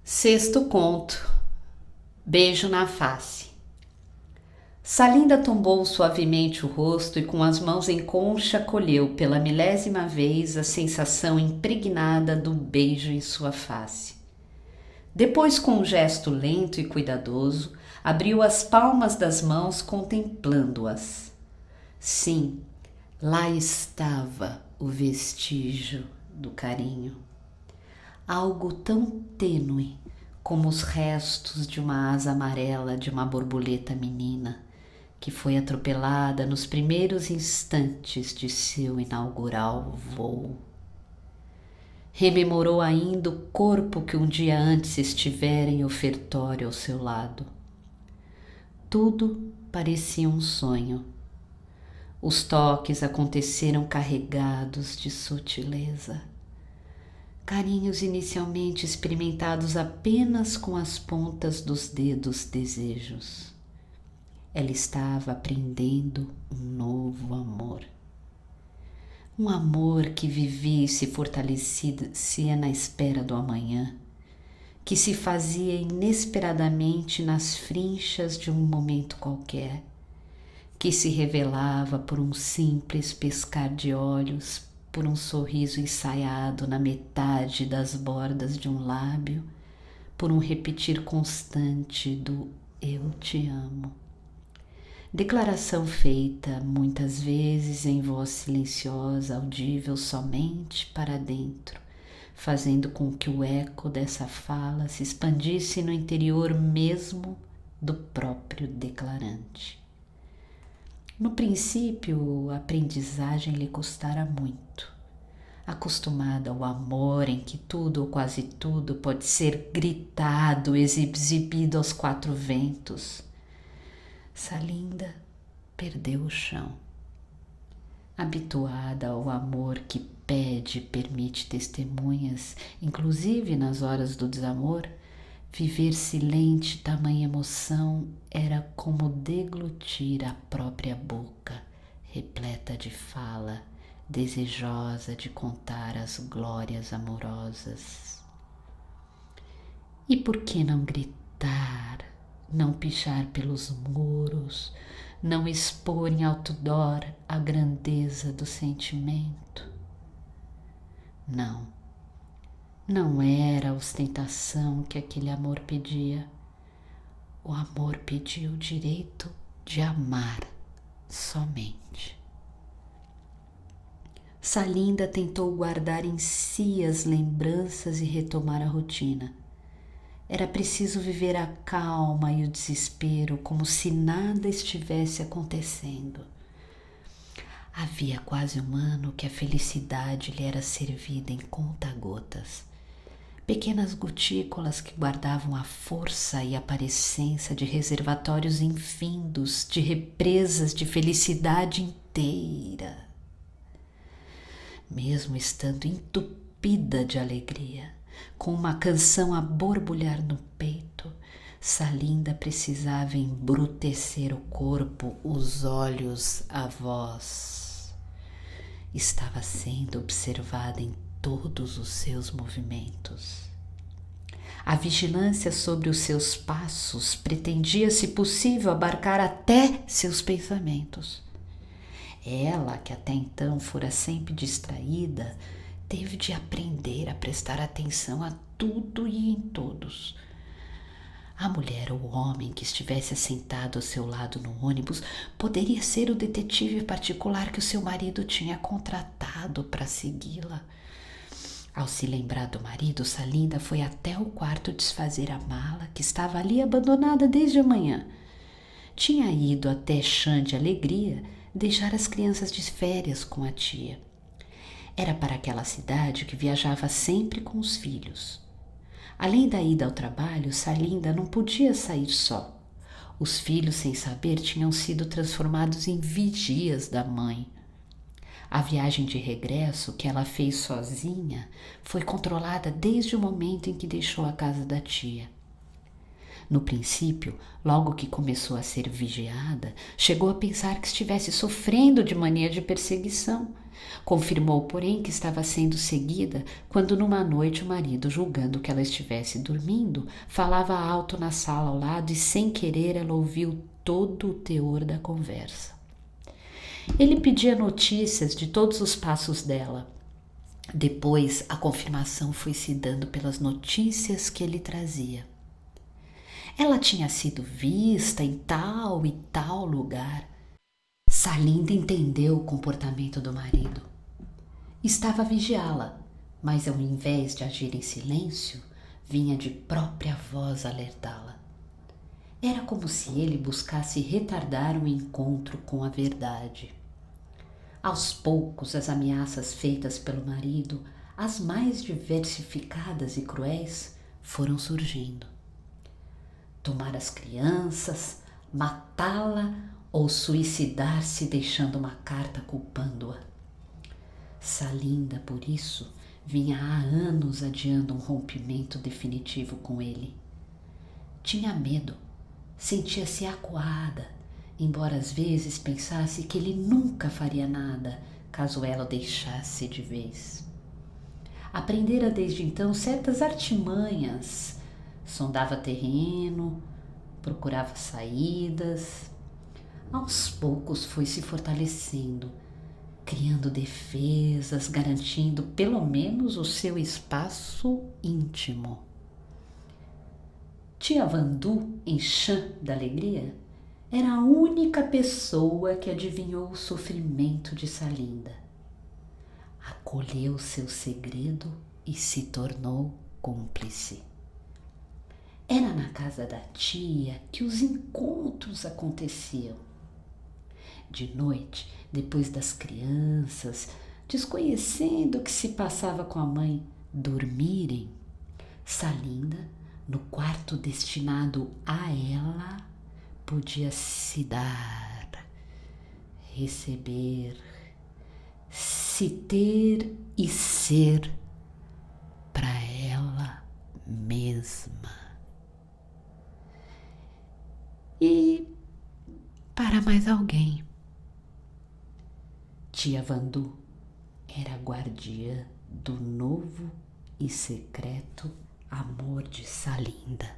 Sexto conto. Beijo na face. Salinda tombou suavemente o rosto e com as mãos em concha colheu pela milésima vez a sensação impregnada do beijo em sua face. Depois, com um gesto lento e cuidadoso, abriu as palmas das mãos contemplando-as. Sim, lá estava o vestígio do carinho. Algo tão tênue como os restos de uma asa amarela de uma borboleta menina que foi atropelada nos primeiros instantes de seu inaugural voo. Rememorou ainda o corpo que um dia antes estivera em ofertório ao seu lado. Tudo parecia um sonho. Os toques aconteceram carregados de sutileza. Carinhos inicialmente experimentados apenas com as pontas dos dedos desejos. Ela estava aprendendo um novo amor. Um amor que vivia e se fortalecia na espera do amanhã, que se fazia inesperadamente nas frinchas de um momento qualquer, que se revelava por um simples piscar de olhos, por um sorriso ensaiado na metade das bordas de um lábio, por um repetir constante do eu te amo. Declaração feita muitas vezes em voz silenciosa, audível somente para dentro, fazendo com que o eco dessa fala se expandisse no interior mesmo do próprio declarante. No princípio, a aprendizagem lhe custara muito. Acostumada ao amor em que tudo ou quase tudo pode ser gritado, exibido aos quatro ventos, Salinda perdeu o chão. Habituada ao amor que pede e permite testemunhas, inclusive nas horas do desamor, viver silente tamanha emoção era como deglutir a própria boca, repleta de fala, desejosa de contar as glórias amorosas. E por que não gritar, não pichar pelos muros, não expor em outdoor a grandeza do sentimento? Não era a ostentação que aquele amor pedia. O amor pedia o direito de amar somente. Salinda tentou guardar em si as lembranças e retomar a rotina. Era preciso viver a calma e o desespero como se nada estivesse acontecendo. Havia quase um ano que a felicidade lhe era servida em conta-gotas. Pequenas gotículas que guardavam a força e a parecência de reservatórios infindos, de represas de felicidade inteira. Mesmo estando entupida de alegria, com uma canção a borbulhar no peito, Salinda precisava embrutecer o corpo, os olhos, a voz. Estava sendo observada em todos os seus movimentos. A vigilância sobre os seus passos pretendia, se possível, abarcar até seus pensamentos. Ela, que até então fora sempre distraída, teve de aprender a prestar atenção a tudo e em todos. A mulher ou o homem que estivesse assentado ao seu lado no ônibus poderia ser o detetive particular que o seu marido tinha contratado para segui-la. Ao se lembrar do marido, Salinda foi até o quarto desfazer a mala que estava ali abandonada desde a manhã. Tinha ido até Chã de Alegria deixar as crianças de férias com a tia. Era para aquela cidade que viajava sempre com os filhos. Além da ida ao trabalho, Salinda não podia sair só. Os filhos, sem saber, tinham sido transformados em vigias da mãe. A viagem de regresso que ela fez sozinha foi controlada desde o momento em que deixou a casa da tia. No princípio, logo que começou a ser vigiada, chegou a pensar que estivesse sofrendo de mania de perseguição. Confirmou, porém, que estava sendo seguida quando numa noite o marido, julgando que ela estivesse dormindo, falava alto na sala ao lado e sem querer ela ouviu todo o teor da conversa. Ele pedia notícias de todos os passos dela. Depois a confirmação foi se dando pelas notícias que ele trazia. Ela tinha sido vista em tal e tal lugar. Salinda entendeu o comportamento do marido. Estava a vigiá-la, mas ao invés de agir em silêncio, vinha de própria voz alertá-la. Era como se ele buscasse retardar um encontro com a verdade. Aos poucos, as ameaças feitas pelo marido, as mais diversificadas e cruéis, foram surgindo. Tomar as crianças, matá-la ou suicidar-se deixando uma carta culpando-a. Salinda, por isso, vinha há anos adiando um rompimento definitivo com ele. Tinha medo, sentia-se acuada, embora às vezes pensasse que ele nunca faria nada caso ela o deixasse de vez. Aprendera desde então certas artimanhas, sondava terreno, procurava saídas. Aos poucos foi se fortalecendo, criando defesas, garantindo pelo menos o seu espaço íntimo. Tia Vandu, em chã da alegria, era a única pessoa que adivinhou o sofrimento de Salinda. Acolheu seu segredo e se tornou cúmplice. Era na casa da tia que os encontros aconteciam. De noite, depois das crianças, desconhecendo o que se passava com a mãe, dormirem, Salinda, no quarto destinado a ela, podia se dar, receber, se ter e ser para ela mesma. E para mais alguém. Tia Vandu era a guardiã do novo e secreto amor de Salinda.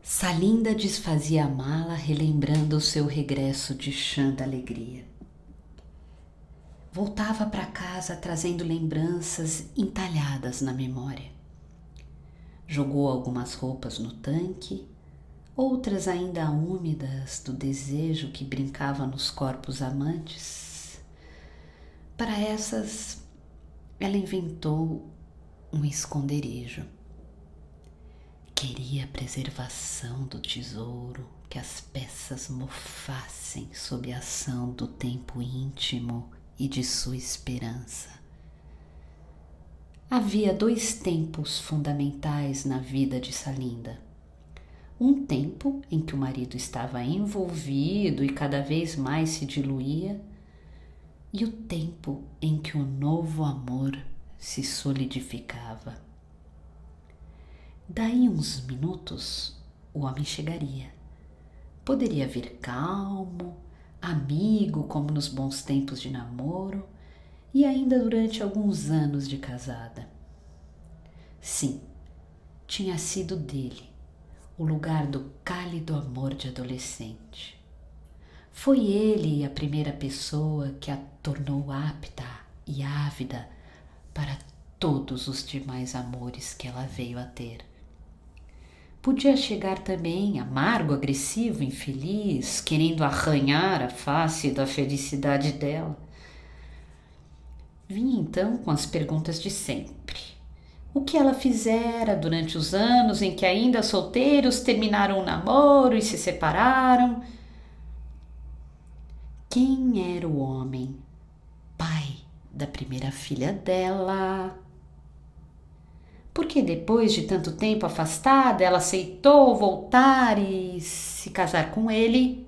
Salinda desfazia a mala, relembrando o seu regresso de chã da alegria. Voltava para casa trazendo lembranças entalhadas na memória. Jogou algumas roupas no tanque, outras ainda úmidas do desejo que brincava nos corpos amantes. Para essas, ela inventou um esconderijo. Queria a preservação do tesouro, que as peças mofassem sob a ação do tempo íntimo e de sua esperança. Havia 2 tempos fundamentais na vida de Salinda. Um tempo em que o marido estava envolvido e cada vez mais se diluía, e o tempo em que o novo amor se solidificava. Daí uns minutos, o homem chegaria. Poderia vir calmo, amigo, como nos bons tempos de namoro, e ainda durante alguns anos de casada. Sim, tinha sido dele o lugar do cálido amor de adolescente. Foi ele a primeira pessoa que a tornou apta e ávida para todos os demais amores que ela veio a ter. Podia chegar também amargo, agressivo, infeliz, querendo arranhar a face da felicidade dela. Vinha então com as perguntas de sempre. O que ela fizera durante os anos em que ainda solteiros terminaram o namoro e se separaram? Quem era o homem, pai da primeira filha dela? Porque depois de tanto tempo afastada, ela aceitou voltar e se casar com ele?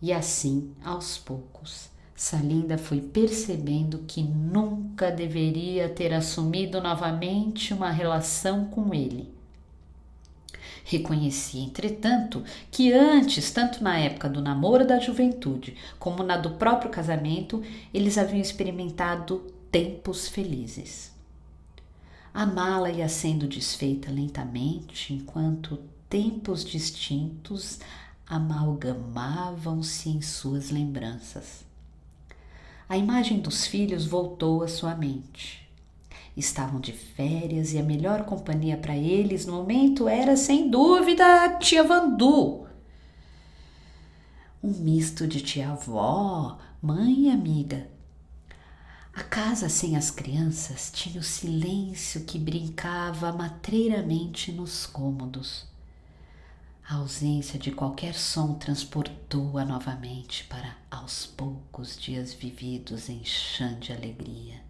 E assim, aos poucos, Salinda foi percebendo que nunca deveria ter assumido novamente uma relação com ele. Reconheci, entretanto, que antes, tanto na época do namoro da juventude, como na do próprio casamento, eles haviam experimentado tempos felizes. A mala ia sendo desfeita lentamente, enquanto tempos distintos amalgamavam-se em suas lembranças. A imagem dos filhos voltou à sua mente. Estavam de férias e a melhor companhia para eles no momento era, sem dúvida, a tia Vandu. Um misto de tia-avó, mãe e amiga. A casa sem as crianças tinha o silêncio que brincava matreiramente nos cômodos. A ausência de qualquer som transportou-a novamente para, aos poucos, dias vividos em chã de alegria.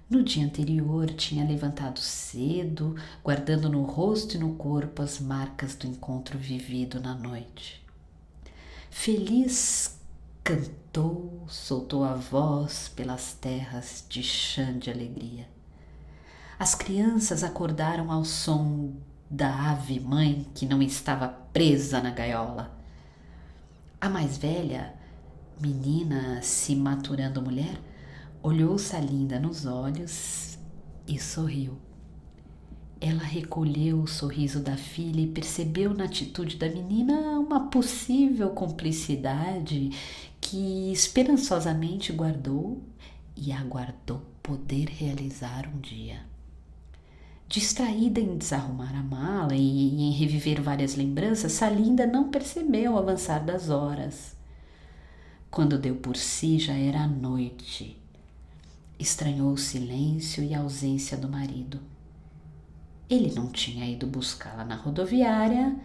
No dia anterior tinha levantado cedo, guardando no rosto e no corpo as marcas do encontro vivido na noite. Feliz cantou, soltou a voz pelas terras de chã de alegria. As crianças acordaram ao som da ave-mãe que não estava presa na gaiola. A mais velha, menina se maturando mulher, olhou Salinda nos olhos e sorriu. Ela recolheu o sorriso da filha e percebeu na atitude da menina uma possível cumplicidade que esperançosamente guardou e aguardou poder realizar um dia. Distraída em desarrumar a mala e em reviver várias lembranças, Salinda não percebeu o avançar das horas. Quando deu por si, já era noite. Estranhou o silêncio e a ausência do marido. Ele não tinha ido buscá-la na rodoviária,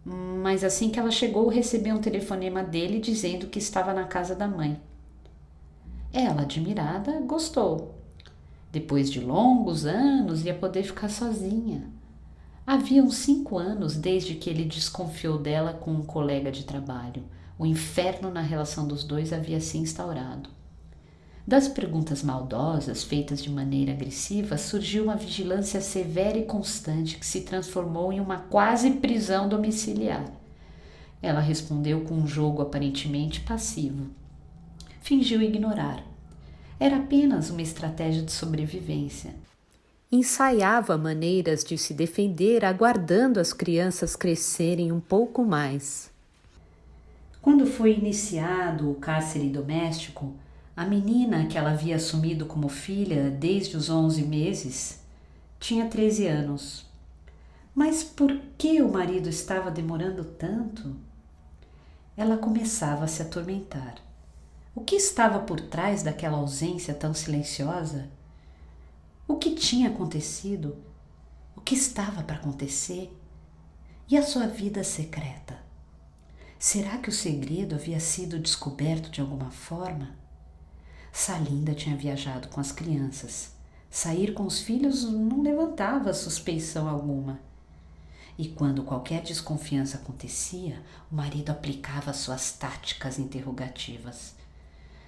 mas assim que ela chegou, recebeu um telefonema dele dizendo que estava na casa da mãe. Ela, admirada, gostou. Depois de longos anos, ia poder ficar sozinha. Havia uns 5 anos desde que ele desconfiou dela com um colega de trabalho. O inferno na relação dos dois havia se instaurado. Das perguntas maldosas, feitas de maneira agressiva, surgiu uma vigilância severa e constante que se transformou em uma quase prisão domiciliar. Ela respondeu com um jogo aparentemente passivo. Fingiu ignorar. Era apenas uma estratégia de sobrevivência. Ensaiava maneiras de se defender, aguardando as crianças crescerem um pouco mais. Quando foi iniciado o cárcere doméstico, a menina, que ela havia assumido como filha desde os 11 meses, tinha 13 anos. Mas por que o marido estava demorando tanto? Ela começava a se atormentar. O que estava por trás daquela ausência tão silenciosa? O que tinha acontecido? O que estava para acontecer? E a sua vida secreta? Será que o segredo havia sido descoberto de alguma forma? Salinda tinha viajado com as crianças. Sair com os filhos não levantava suspeição alguma. E quando qualquer desconfiança acontecia, o marido aplicava suas táticas interrogativas.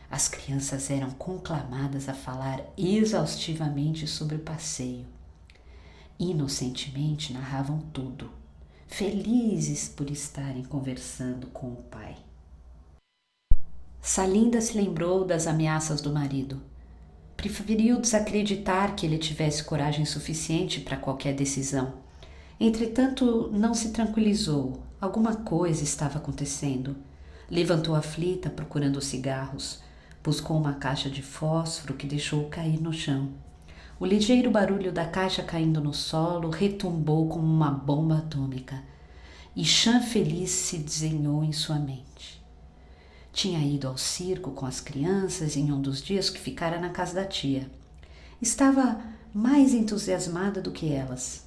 As crianças eram conclamadas a falar exaustivamente sobre o passeio. Inocentemente narravam tudo, felizes por estarem conversando com o pai. Salinda se lembrou das ameaças do marido. Preferiu desacreditar que ele tivesse coragem suficiente para qualquer decisão. Entretanto, não se tranquilizou. Alguma coisa estava acontecendo. Levantou aflita, procurando cigarros. Buscou uma caixa de fósforo que deixou cair no chão. O ligeiro barulho da caixa caindo no solo retumbou como uma bomba atômica. E chã feliz se desenhou em sua mente. Tinha ido ao circo com as crianças em um dos dias que ficara na casa da tia. Estava mais entusiasmada do que elas.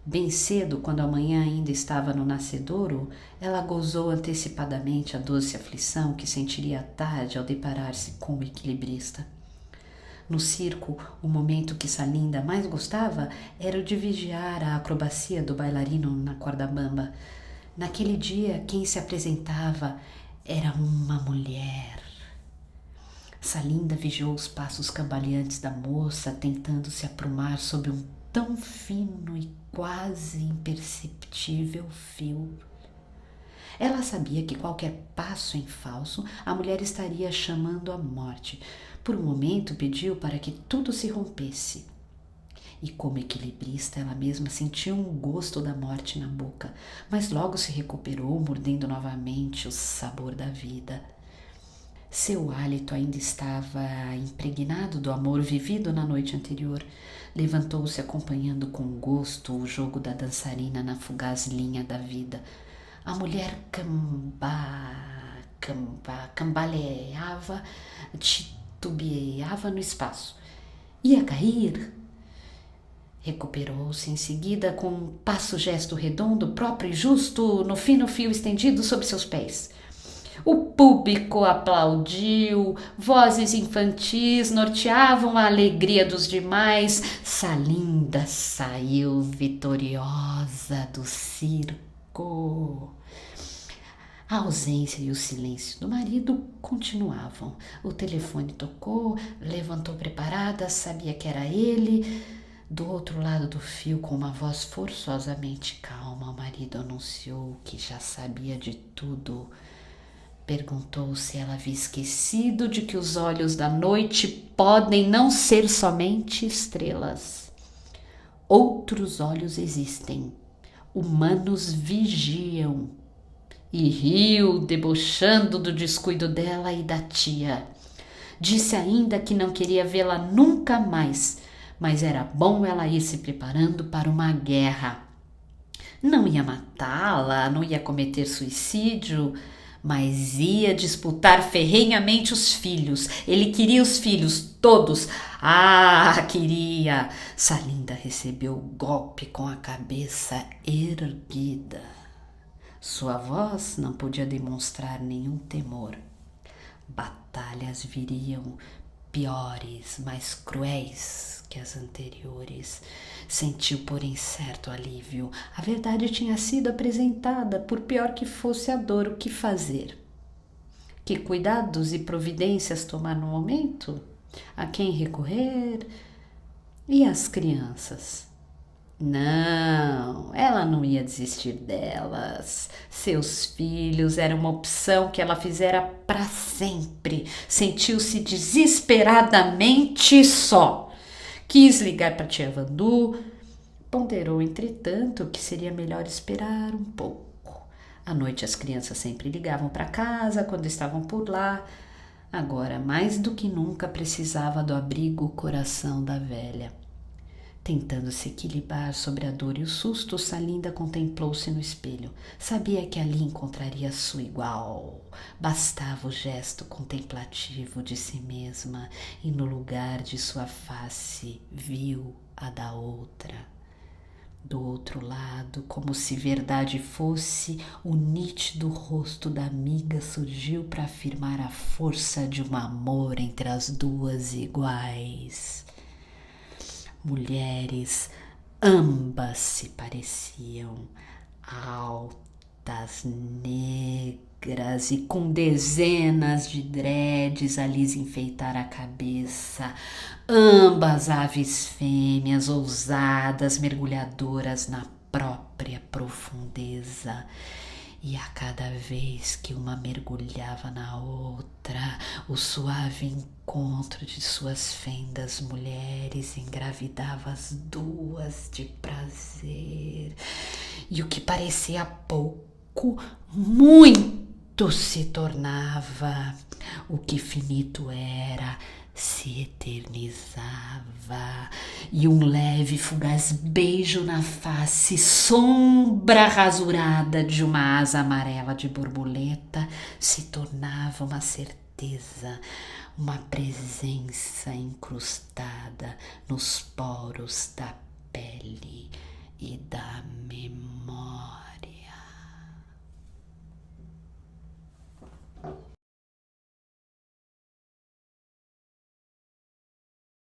Bem cedo, quando a manhã ainda estava no nascedouro, ela gozou antecipadamente a doce aflição que sentiria à tarde ao deparar-se com o equilibrista. No circo, o momento que Salinda mais gostava era o de vigiar a acrobacia do bailarino na corda bamba. Naquele dia, quem se apresentava era uma mulher. Salinda vigiou os passos cambaleantes da moça, tentando se aprumar sob um tão fino e quase imperceptível fio. Ela sabia que qualquer passo em falso a mulher estaria chamando a morte. Por um momento pediu para que tudo se rompesse. E como equilibrista, ela mesma sentiu um gosto da morte na boca, mas logo se recuperou, mordendo novamente o sabor da vida. Seu hálito ainda estava impregnado do amor vivido na noite anterior. Levantou-se acompanhando com gosto o jogo da dançarina na fugaz linha da vida. A mulher cambaleava, titubeava no espaço. Ia cair. Recuperou-se em seguida com um passo-gesto redondo, próprio e justo, no fino fio estendido sob seus pés. O público aplaudiu, vozes infantis norteavam a alegria dos demais. Salinda saiu vitoriosa do circo. A ausência e o silêncio do marido continuavam. O telefone tocou, levantou preparada, sabia que era ele. Do outro lado do fio, com uma voz forçosamente calma, o marido anunciou que já sabia de tudo. Perguntou se ela havia esquecido de que os olhos da noite podem não ser somente estrelas. Outros olhos existem, humanos vigiam. E riu, debochando do descuido dela e da tia. Disse ainda que não queria vê-la nunca mais, mas era bom ela ir se preparando para uma guerra. Não ia matá-la, não ia cometer suicídio, mas ia disputar ferrenhamente os filhos. Ele queria os filhos, todos. Ah, queria! Salinda recebeu o golpe com a cabeça erguida. Sua voz não podia demonstrar nenhum temor. Batalhas viriam piores, mais cruéis que as anteriores. Sentiu, porém, certo alívio. A verdade tinha sido apresentada, por pior que fosse a dor. O que fazer? Que cuidados e providências tomar no momento? A quem recorrer? E as crianças? Não, ela não ia desistir delas. Seus filhos eram uma opção que ela fizera para sempre. Sentiu-se desesperadamente só. Quis ligar para a tia Vandu. Ponderou, entretanto, que seria melhor esperar um pouco. À noite as crianças sempre ligavam para casa quando estavam por lá. Agora, mais do que nunca, precisava do abrigo coração da velha. Tentando se equilibrar sobre a dor e o susto, Salinda contemplou-se no espelho. Sabia que ali encontraria sua igual. Bastava o gesto contemplativo de si mesma e no lugar de sua face viu a da outra. Do outro lado, como se verdade fosse, o nítido rosto da amiga surgiu para afirmar a força de um amor entre as duas iguais. Mulheres, ambas se pareciam, altas, negras e com dezenas de dreads a lhes enfeitar a cabeça, ambas aves fêmeas, ousadas, mergulhadoras na própria profundeza. E a cada vez que uma mergulhava na outra, o suave encontro de suas fendas mulheres engravidava as duas de prazer. E o que parecia pouco, muito se tornava. O que finito era, se eternizava, e um leve fugaz beijo na face, sombra rasurada de uma asa amarela de borboleta, se tornava uma certeza, uma presença incrustada nos poros da pele e da memória.